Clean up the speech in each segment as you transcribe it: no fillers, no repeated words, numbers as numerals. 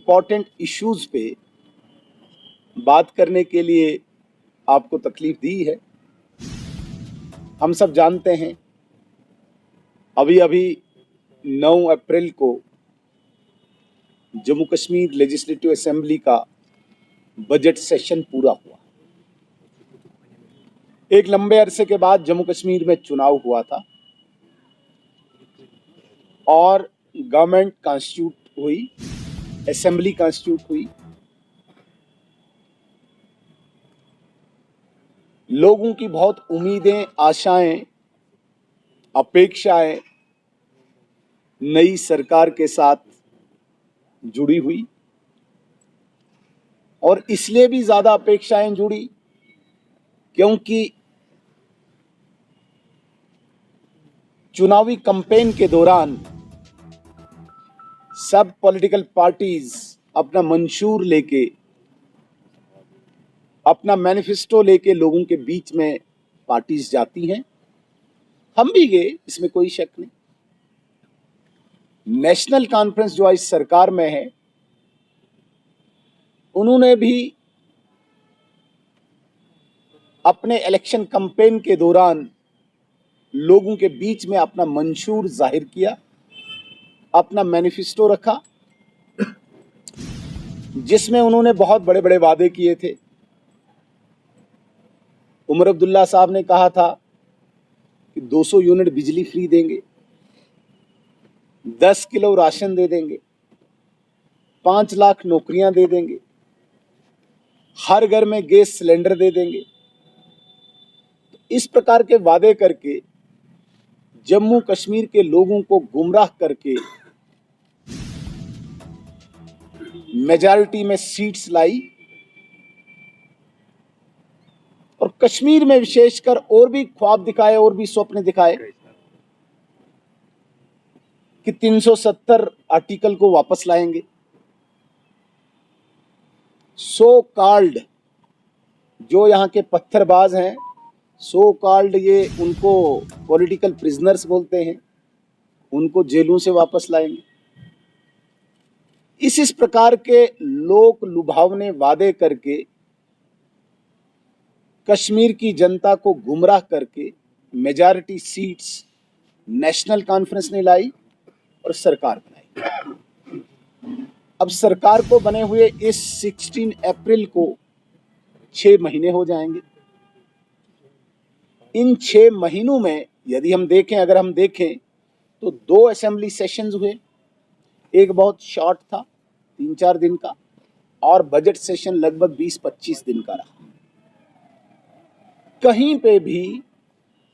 Important issues पे बात करने के लिए आपको तकलीफ दी है। हम सब जानते हैं अभी अभी 9 अप्रैल को जम्मू कश्मीर लेजिस्लेटिव असेंबली का बजट सेशन पूरा हुआ। एक लंबे अरसे के बाद जम्मू कश्मीर में चुनाव हुआ था और गवर्नमेंट कॉन्स्टिट्यूट हुई, असेंबली कॉन्स्टिट्यूट हुई। लोगों की बहुत उम्मीदें, आशाएं, अपेक्षाएं नई सरकार के साथ जुड़ी हुई और इसलिए भी ज्यादा अपेक्षाएं जुड़ी क्योंकि चुनावी कैंपेन के दौरान सब पॉलिटिकल पार्टीज अपना मंशूर लेके, अपना मैनिफेस्टो लेके लोगों के बीच में पार्टीज जाती हैं। हम भी गए, इसमें कोई शक नहीं। नेशनल कॉन्फ्रेंस जो इस सरकार में है, उन्होंने भी अपने इलेक्शन कैंपेन के दौरान लोगों के बीच में अपना मंशूर जाहिर किया, अपना मैनिफेस्टो रखा, जिसमें उन्होंने बहुत बड़े बड़े वादे किए थे। उमर अब्दुल्ला साहब ने कहा था कि 200 यूनिट बिजली फ्री देंगे, 10 किलो राशन दे देंगे, 5 लाख नौकरियां दे देंगे, हर घर में गैस सिलेंडर दे देंगे। तो इस प्रकार के वादे करके जम्मू कश्मीर के लोगों को गुमराह करके मेजॉरिटी में सीट्स लाई और कश्मीर में विशेषकर और भी ख्वाब दिखाए और भी स्वप्न दिखाए कि 370 आर्टिकल को वापस लाएंगे। सो कॉल्ड जो यहाँ के पत्थरबाज हैं, सो कॉल्ड ये उनको पॉलिटिकल प्रिजनर्स बोलते हैं, उनको जेलों से वापस लाएंगे। इस प्रकार के लोक लुभावने वादे करके कश्मीर की जनता को गुमराह करके मेजॉरिटी सीट्स नेशनल कॉन्फ्रेंस ने लाई और सरकार बनाई। अब सरकार को बने हुए इस 16 अप्रैल को 6 महीने हो जाएंगे। इन 6 महीनों में यदि हम देखें, अगर हम देखें तो 2 असेंबली सेशंस हुए। एक बहुत शॉर्ट था, 3-4 दिन का, और बजट सेशन लगभग 20-25 दिन का रहा। कहीं पे भी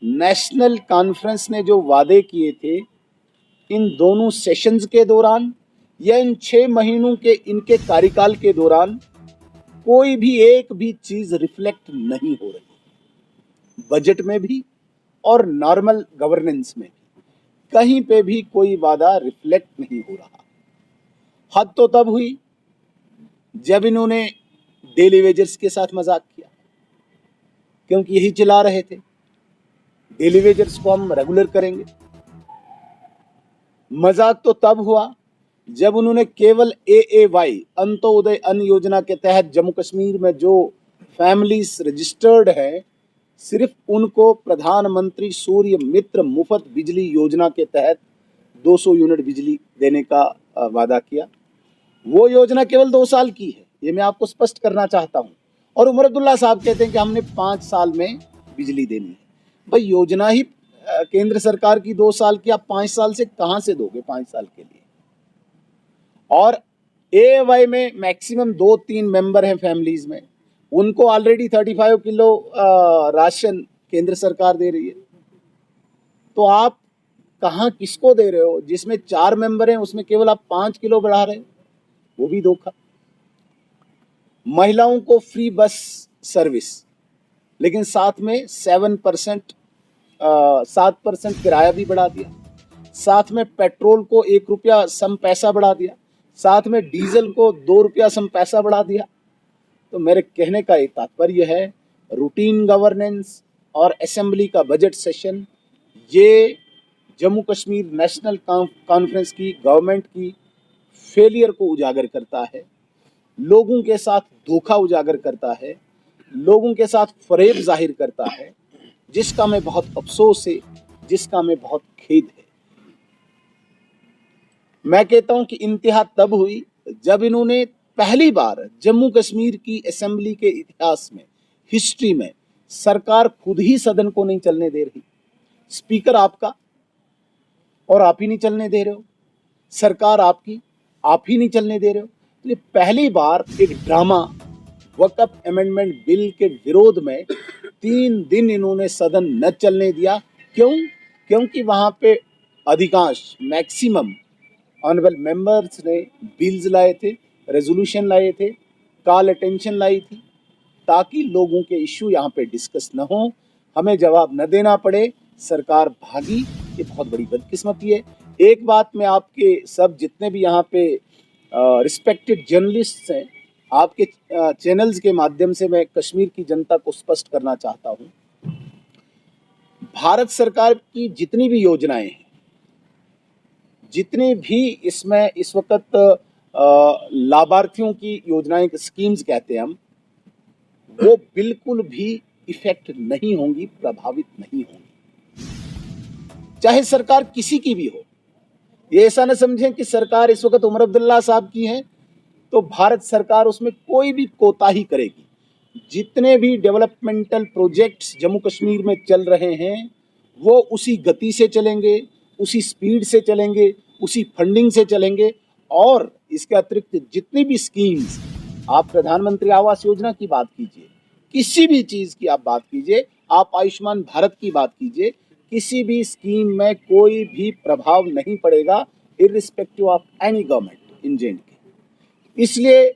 नेशनल कॉन्फ्रेंस ने जो वादे किए थे इन दोनों सेशंस के दौरान या इन 6 महीनों के इनके कार्यकाल के दौरान कोई भी एक भी चीज रिफ्लेक्ट नहीं हो रही। बजट में भी और नॉर्मल गवर्नेंस में भी कहीं पे भी कोई वादा रिफ्लेक्ट नहीं हो रहा। हद तो तब हुई जब इन्होंने डेली वेजर्स के साथ मजाक किया, क्योंकि यही चिल्ला रहे थे डेली वेजर्स को हम रेगुलर करेंगे। मजाक तो तब हुआ जब उन्होंने केवल AAY अंत्योदय अन्न योजना के तहत जम्मू कश्मीर में जो फैमिलीज रजिस्टर्ड है, सिर्फ उनको प्रधानमंत्री सूर्य मित्र मुफ्त बिजली योजना के तहत 200 यूनिट बिजली देने का वादा किया। वो योजना केवल 2 साल की है, ये मैं आपको स्पष्ट करना चाहता हूं। और उमर अब्दुल्ला साहब कहते हैं कि हमने 5 साल में बिजली देनी है। भाई योजना ही केंद्र सरकार की 2 साल की, आप 5 साल से कहां से दोगे 5 साल के लिए। और AAY में मैक्सिमम 2-3 मेंबर हैं फैमिलीज में, उनको ऑलरेडी 35 किलो राशन केंद्र सरकार दे रही है। तो आप कहां किसको दे रहे हो? जिसमें 4 मेंबर हैं उसमें केवल आप 5 किलो बढ़ा रहे हो, वो भी धोखा। महिलाओं को फ्री बस सर्विस, लेकिन साथ में 7% किराया भी बढ़ा दिया, साथ में पेट्रोल को 1 रुपया सम पैसा बढ़ा दिया, साथ में डीजल को 2 रुपया सम पैसा बढ़ा दिया। तो मेरे कहने का एक तात्पर्य है, रूटीन गवर्नेंस और असेंबली का बजट सेशन, ये जम्मू कश्मीर नेशनल कॉन्फ्रेंस की, गवर्नमेंट की फेलियर को उजागर करता है, लोगों के साथ धोखा उजागर करता है, लोगों के साथ फरेब जाहिर करता है, जिसका मैं बहुत अफसोस है, जिसका मैं बहुत खेद है। मैं कहता हूं कि इंतहा तब हुई जब इन्होंने पहली बार जम्मू कश्मीर की असेंबली के इतिहास में, हिस्ट्री में, सरकार खुद ही सदन को नहीं चलने दे रही। स्पीकर आपका और आप ही नहीं चलने दे रहे हो, सरकार आपकी, आप ही नहीं चलने दे रहे हो। तो पहली बार एक ड्रामा, वक्फ अमेंडमेंट बिल के विरोध में 3 दिन इन्होंने सदन न चलने दिया। क्यों? क्योंकि वहां पे अधिकांश, मैक्सिमम ऑनरेबल मेंबर्स ने बिल्स लाए थे, रेजोल्यूशन लाए थे, कॉल अटेंशन लाई थी, ताकि लोगों के इश्यू यहाँ पे डिस्कस न हो, हमें जवाब न देना पड़े, सरकार भागी। ये बहुत बड़ी बदकिस्मती है। एक बात मैं आपके सब जितने भी यहाँ पे रिस्पेक्टेड जर्नलिस्ट हैं, आपके चैनल्स के माध्यम से मैं कश्मीर की जनता को स्पष्ट करना चाहता हूँ, भारत सरकार की जितनी भी योजनाएं हैं, जितनी भी इसमें इस वक्त लाभार्थियों की योजनाएं, स्कीम्स कहते हैं हम, वो बिल्कुल भी इफेक्ट नहीं होंगी, प्रभावित नहीं होंगी, चाहे सरकार किसी की भी हो। ये ऐसा न समझें कि सरकार इस वक्त उमर अब्दुल्ला साहब की है तो भारत सरकार उसमें कोई भी कोताही करेगी। जितने भी डेवलपमेंटल प्रोजेक्ट्स जम्मू कश्मीर में चल रहे हैं वो उसी गति से चलेंगे, उसी स्पीड से चलेंगे, उसी फंडिंग से चलेंगे। और इसके अतिरिक्त जितनी भी स्कीम्स, आप प्रधानमंत्री आवास योजना की बात कीजिए, किसी भी चीज़ की आप बात कीजिए, आप आयुष्मान भारत की बात कीजिए, किसी भी स्कीम में कोई भी प्रभाव नहीं पड़ेगा, irrespective of any government in J&K। इसलिए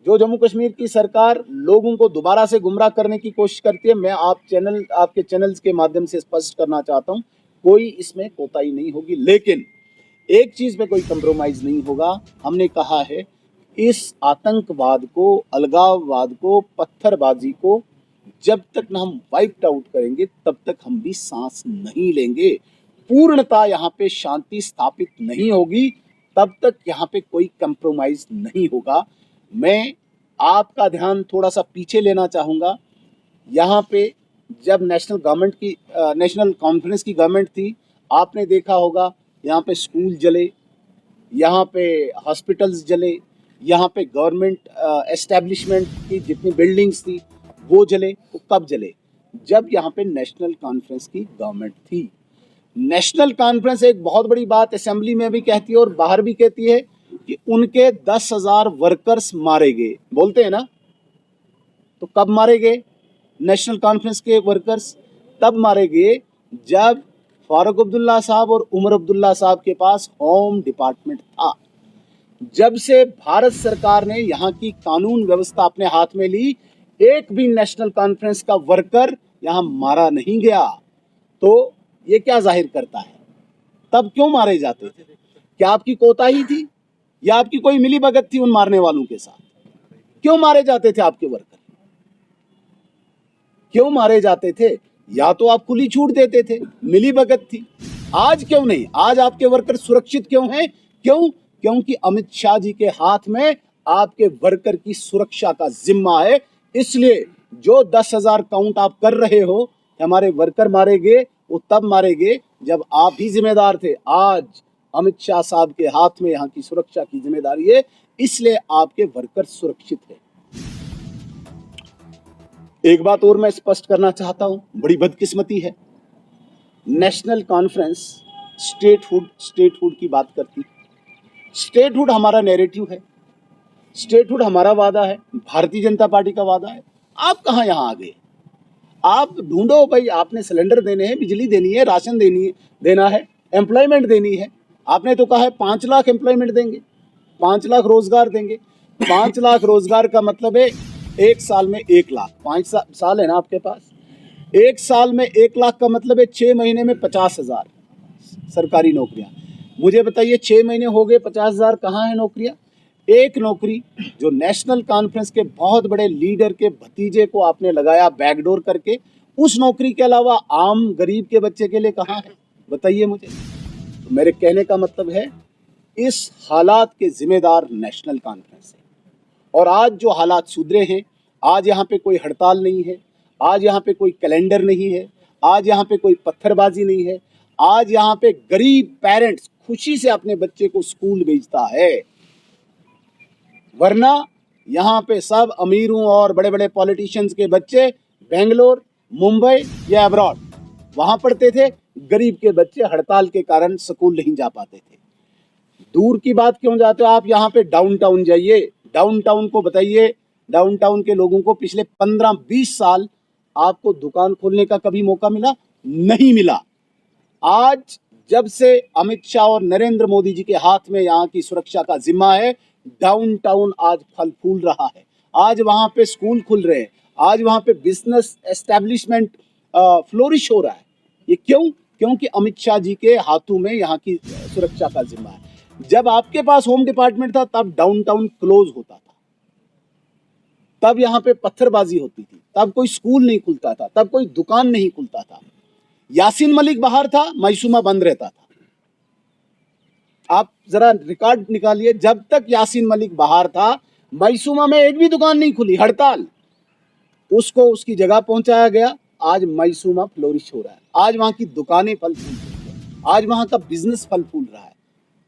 जो जम्मू कश्मीर की सरकार लोगों को दोबारा से गुमराह करने की कोशिश करती है, मैं आपके चैनल्स के माध्यम से स्पष्ट करना चाहता हूं, कोई इसमें कोताही नहीं होगी। लेकिन एक चीज़ में कोई कंप्रोमाइज़ नहीं होगा। हमने कहा है इस आतंकवाद को, अलगाववाद को, पत्थरबाजी को जब तक ना हम वाइप्ड आउट करेंगे तब तक हम भी सांस नहीं लेंगे। पूर्णता यहाँ पे शांति स्थापित नहीं होगी तब तक यहाँ पे कोई कंप्रोमाइज नहीं होगा। मैं आपका ध्यान थोड़ा सा पीछे लेना चाहूँगा। यहाँ पे जब नेशनल कॉन्फ्रेंस की गवर्नमेंट थी, आपने देखा होगा यहाँ पे स्कूल जले, यहाँ पे हॉस्पिटल्स जले, यहाँ पे गवर्नमेंट एस्टेब्लिशमेंट की जितनी बिल्डिंग्स थी वो जले। वो कब जले? जब यहाँ पे नेशनल कॉन्फ्रेंस की गवर्नमेंट थी। नेशनल कॉन्फ्रेंस एक बहुत बड़ी बात असेंबली में भी कहती है और बाहर भी कहती है कि उनके 10,000 वर्कर्स मारे गए, बोलते हैं ना। तो कब मारे गए नेशनल कॉन्फ्रेंस के वर्कर्स? तब मारे गए जब फारूक अब्दुल्ला साहब और उमर अब्दुल्ला साहब के पास होम डिपार्टमेंट था। जब से भारत सरकार ने यहाँ की कानून व्यवस्था अपने हाथ में ली, एक भी नेशनल कॉन्फ्रेंस का वर्कर यहाँ मारा नहीं गया। तो ये क्या जाहिर करता है? तब क्यों मारे जाते थे? क्या आपकी कोताही थी या आपकी कोई मिली भगत थी उन मारने वालों के साथ? क्यों मारे जाते थे आपके वर्कर? क्यों मारे जाते थे? या तो आप खुली छूट देते थे, मिली भगत थी। आज क्यों नहीं? आज आपके वर्कर सुरक्षित क्यों हैं? क्यों? क्योंकि अमित शाह जी के हाथ में आपके वर्कर की सुरक्षा का जिम्मा है। इसलिए जो 10,000 काउंट आप कर रहे हो, हमारे वर्कर मारे गए, वो तब मारे गए जब आप ही जिम्मेदार थे। आज अमित शाह साहब के हाथ में यहाँ की सुरक्षा की जिम्मेदारी है, इसलिए आपके वर्कर सुरक्षित है। एक बात और मैं स्पष्ट करना चाहता हूं, बड़ी बदकिस्मती है, नेशनल कॉन्फ्रेंस स्टेटहुड की बात करती। स्टेटहुड हमारा नैरेटिव है, स्टेटहुड हमारा वादा है, भारतीय जनता पार्टी का वादा है। आप कहाँ यहाँ आ गए? आप ढूंढो भाई, आपने सिलेंडर देने हैं, बिजली देनी है, राशन देना है, एम्प्लॉयमेंट देनी है। आपने तो कहा है 5 लाख एम्प्लॉयमेंट देंगे, 5 लाख रोजगार देंगे। 5 लाख रोजगार का मतलब है 1 साल में 1 लाख। 5 साल है ना आपके पास? 1 साल में 1 लाख का मतलब है 6 महीने में 50,000 सरकारी नौकरियां। मुझे बताइए 6 महीने हो गए, 50,000 कहाँ है नौकरियां? एक नौकरी जो नेशनल कॉन्फ्रेंस के बहुत बड़े लीडर के भतीजे को आपने लगाया बैकडोर करके, उस नौकरी के अलावा आम गरीब के बच्चे के लिए कहाँ है? बताइए मुझे। तो मेरे कहने का मतलब है इस हालात के जिम्मेदार नेशनल कॉन्फ्रेंस है। और आज जो हालात सुधरे हैं, आज यहाँ पे कोई हड़ताल नहीं है, आज यहाँ पे कोई कैलेंडर नहीं है, आज यहाँ पे कोई पत्थरबाजी नहीं है, आज यहाँ पे गरीब पेरेंट्स खुशी से अपने बच्चे को स्कूल भेजता है। वरना यहाँ पे सब अमीरों और बड़े बड़े पॉलिटिशियंस के बच्चे बेंगलोर, मुंबई या अब्रॉड वहाँ पढ़ते थे, गरीब के बच्चे हड़ताल के कारण स्कूल नहीं जा पाते थे। दूर की बात क्यों जाते हो आप, यहाँ पे डाउनटाउन जाइए, डाउनटाउन को बताइए, डाउनटाउन के लोगों को पिछले 15-20 साल आपको दुकान खोलने का कभी मौका मिला? नहीं मिला। आज जब से अमित शाह और नरेंद्र मोदी जी के हाथ में यहाँ की सुरक्षा का जिम्मा है, डाउनटाउन आज फल फूल रहा है। आज वहाँ पे स्कूल खुल रहे हैं, आज वहाँ पे बिजनेस एस्टेब्लिशमेंट फ्लोरिश हो रहा है। ये क्यों? क्योंकि अमित शाह जी के हाथों में यहाँ की सुरक्षा का जिम्मा है। जब आपके पास होम डिपार्टमेंट था तब डाउनटाउन क्लोज होता था, तब यहाँ पे पत्थरबाजी होती थी, तब कोई स्कूल नहीं खुलता था, तब कोई दुकान नहीं खुलता था। यासीन मलिक बाहर था, मैसूमा बंद रहता था। आप जरा रिकॉर्ड निकालिए, जब तक यासीन मलिक बाहर था मैसूमा में एक भी दुकान नहीं खुली, हड़ताल। उसको उसकी जगह पहुंचाया गया, आज मैसूमा फ्लोरिश हो रहा है, आज वहां की दुकानें फल फूल रही है, आज वहां का बिजनेस फल फूल रहा है।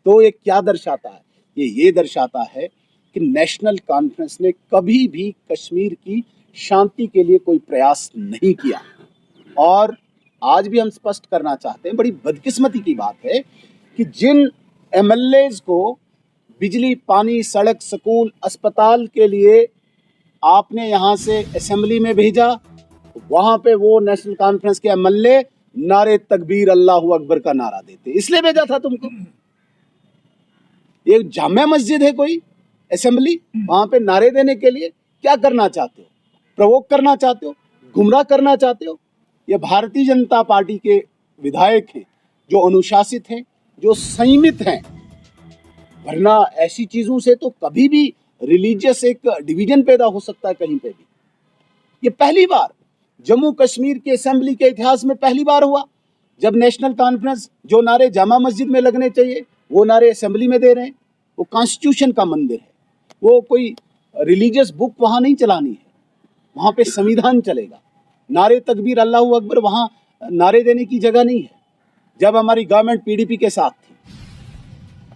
तो ये क्या दर्शाता है? ये दर्शाता है कि नेशनल कॉन्फ्रेंस ने कभी भी कश्मीर की शांति के लिए कोई प्रयास नहीं किया। और आज भी हम स्पष्ट करना चाहते हैं, बड़ी बदकिस्मती की बात है कि जिन एमएलएज को बिजली, पानी, सड़क, स्कूल, अस्पताल के लिए आपने यहाँ से असेंबली में भेजा, वहाँ पे वो नेशनल कॉन्फ्रेंस के एमएलए नारे तकबीर अल्लाहू अकबर का नारा देते। इसलिए भेजा था तुमको? ये जामिया मस्जिद है कोई असेंबली? वहाँ पे नारे देने के लिए क्या करना चाहते हो? प्रवोक करना चाहते हो? गुमराह करना चाहते हो? ये भारतीय जनता पार्टी के विधायक हैं जो अनुशासित हैं, जो संयमित हैं। वरना ऐसी चीजों से तो कभी भी रिलीजियस एक डिवीजन पैदा हो सकता है कहीं पे भी। ये पहली बार जम्मू कश्मीर के असेंबली के इतिहास में पहली बार हुआ जब नेशनल कॉन्फ्रेंस जो नारे जामा मस्जिद में लगने चाहिए वो नारे असेंबली में दे रहे हैं। वो कॉन्स्टिट्यूशन का मंदिर है, वो कोई रिलीजियस बुक वहाँ नहीं चलानी है, वहाँ पे संविधान चलेगा। नारे तकबीर अल्लाहू अकबर वहाँ नारे देने की जगह नहीं है। जब हमारी गवर्नमेंट पीडीपी के साथ थी,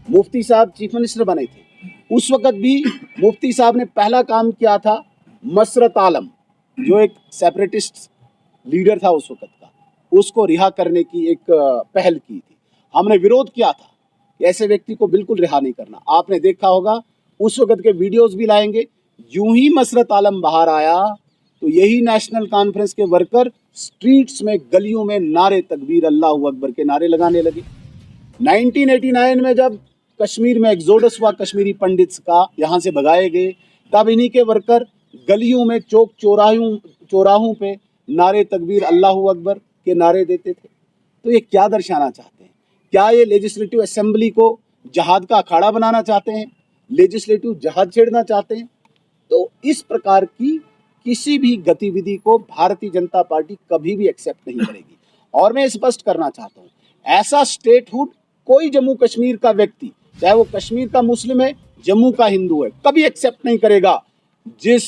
मुफ्ती साहब चीफ मिनिस्टर बने थे, उस वक्त भी मुफ्ती साहब ने पहला काम किया था, मसरत आलम जो एक सेपरेटिस्ट लीडर था उस वक्त का, उसको रिहा करने की एक पहल की थी। हमने विरोध किया था कि ऐसे व्यक्ति को बिल्कुल रिहा नहीं करना। आपने देखा होगा, उस वक्त के वीडियोस भी लाएंगे। यूं ही मसरत आलम बाहर आया तो यही नेशनल कॉन्फ्रेंस के वर्कर स्ट्रीट्स में, गलियों में नारे तकबीर अल्लाहू अकबर के नारे लगाने लगे। 1989 में जब कश्मीर में एक्सोडस हुआ कश्मीरी पंडित्स का, यहाँ से भगाए गए, तब इन्हीं के वर्कर गलियों में, चौक चौराहों पे नारे तकबीर अल्लाहू अकबर के नारे देते थे। तो ये क्या दर्शाना चाहते हैं? क्या ये लेजिस्लेटिव असेंबली को जहाद का अखाड़ा बनाना चाहते हैं? लेजिस्लेटिव जहाद छेड़ना चाहते हैं? तो इस प्रकार की किसी भी गतिविधि को भारतीय जनता पार्टी कभी भी एक्सेप्ट नहीं करेगी। और मैं स्पष्ट करना चाहता हूँ, ऐसा स्टेटहुड कोई जम्मू कश्मीर का व्यक्ति, चाहे वो कश्मीर का मुस्लिम है, जम्मू का हिंदू है, कभी एक्सेप्ट नहीं करेगा जिस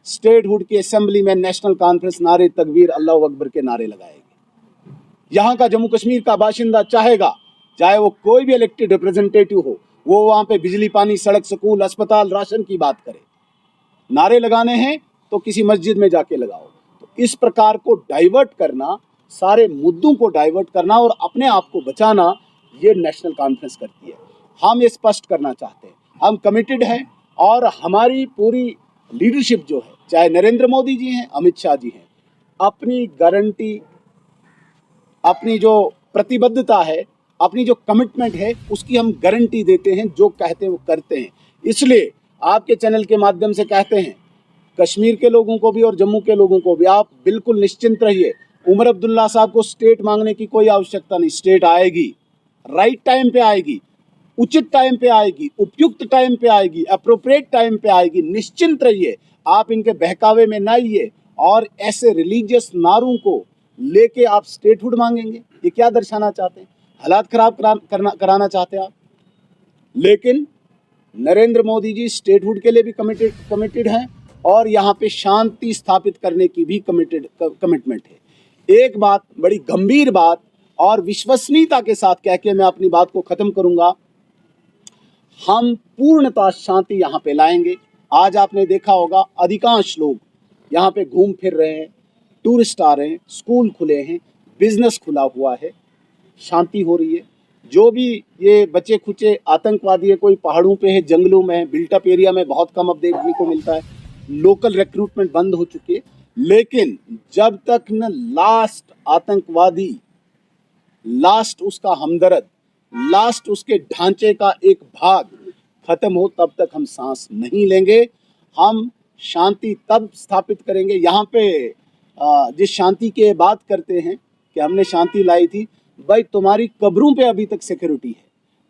स्टेटहुड की असेंबली में नेशनल कॉन्फ्रेंस नारे तकबीर अल्लाहू अकबर के नारे लगाएगी। यहाँ का जम्मू कश्मीर का बाशिंदा चाहेगा, चाहे वो कोई भी इलेक्टेड रिप्रेजेंटेटिव हो, वो वहाँ पे बिजली, पानी, सड़क, स्कूल, अस्पताल, राशन की बात करे। नारे लगाने हैं तो किसी मस्जिद में जाके लगाओ। तो इस प्रकार को डाइवर्ट करना, सारे मुद्दों को डाइवर्ट करना और अपने आप को बचाना, ये नेशनल कॉन्फ्रेंस करती है। हम ये स्पष्ट करना चाहते हैं, हम कमिटेड हैं और हमारी पूरी लीडरशिप जो है, चाहे नरेंद्र मोदी जी हैं, अमित शाह जी हैं, अपनी गारंटी, अपनी जो प्रतिबद्धता है, अपनी जो कमिटमेंट है, उसकी हम गारंटी देते हैं। जो कहते हैं वो करते हैं। इसलिए आपके चैनल के माध्यम से कहते हैं, कश्मीर के लोगों को भी और जम्मू के लोगों को भी, आप बिल्कुल निश्चिंत रहिए। उमर अब्दुल्ला साहब को स्टेट मांगने की कोई आवश्यकता नहीं। स्टेट आएगी, राइट टाइम पे आएगी, उचित टाइम पे आएगी, उपयुक्त टाइम पे आएगी, अप्रोप्रिएट टाइम पे आएगी। निश्चिंत रहिए, आप इनके बहकावे में ना आइए और ऐसे रिलीजियस नारों को लेके आप स्टेटहुड मांगेंगे। ये क्या दर्शाना चाहते हैं? हालात खराब कराना चाहते हैं आप? लेकिन नरेंद्र मोदी जी स्टेटहुड के लिए भी कमिटेड हैं और यहाँ पे शांति स्थापित करने की भी कमिटमेंट है। एक बात, बड़ी गंभीर बात और विश्वसनीयता के साथ कह के मैं अपनी बात को खत्म करूंगा, हम पूर्णतः शांति यहाँ पे लाएंगे। आज आपने देखा होगा अधिकांश लोग यहाँ पे घूम फिर रहे हैं, टूरिस्ट आ रहे हैं, स्कूल खुले हैं, बिजनेस खुला हुआ है, शांति हो रही है। जो भी ये बचे खुचे आतंकवादी है, कोई पहाड़ों पे है, जंगलों में है, बिल्टअप एरिया में बहुत कम अब देखने को मिलता है, लोकल रिक्रूटमेंट बंद हो चुकी है। लेकिन जब तक न लास्ट आतंकवादी, लास्ट उसका हमदर्द, लास्ट उसके ढांचे का एक भाग खत्म हो, तब तक हम सांस नहीं लेंगे। हम शांति तब स्थापित करेंगे। यहाँ पे जिस शांति की बात करते हैं कि हमने शांति लाई थी, भाई तुम्हारी कब्रों पे अभी तक सिक्योरिटी है।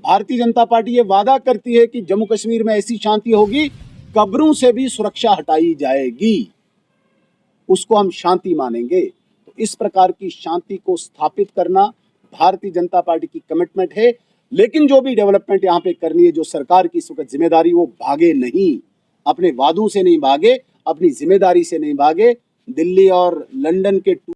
भारतीय जनता पार्टी ये वादा करती है कि जम्मू कश्मीर में ऐसी शांति होगी, कब्रों से भी सुरक्षा हटाई जाएगी, उसको हम शांति मानेंगे। तो इस प्रकार की शांति को स्थापित करना भारतीय जनता पार्टी की कमिटमेंट है। लेकिन जो भी डेवलपमेंट यहाँ पे करनी है, जो सरकार की इस वक्त जिम्मेदारी, वो भागे नहीं, अपने वादों से नहीं भागे, अपनी जिम्मेदारी से नहीं भागे। दिल्ली और लंदन के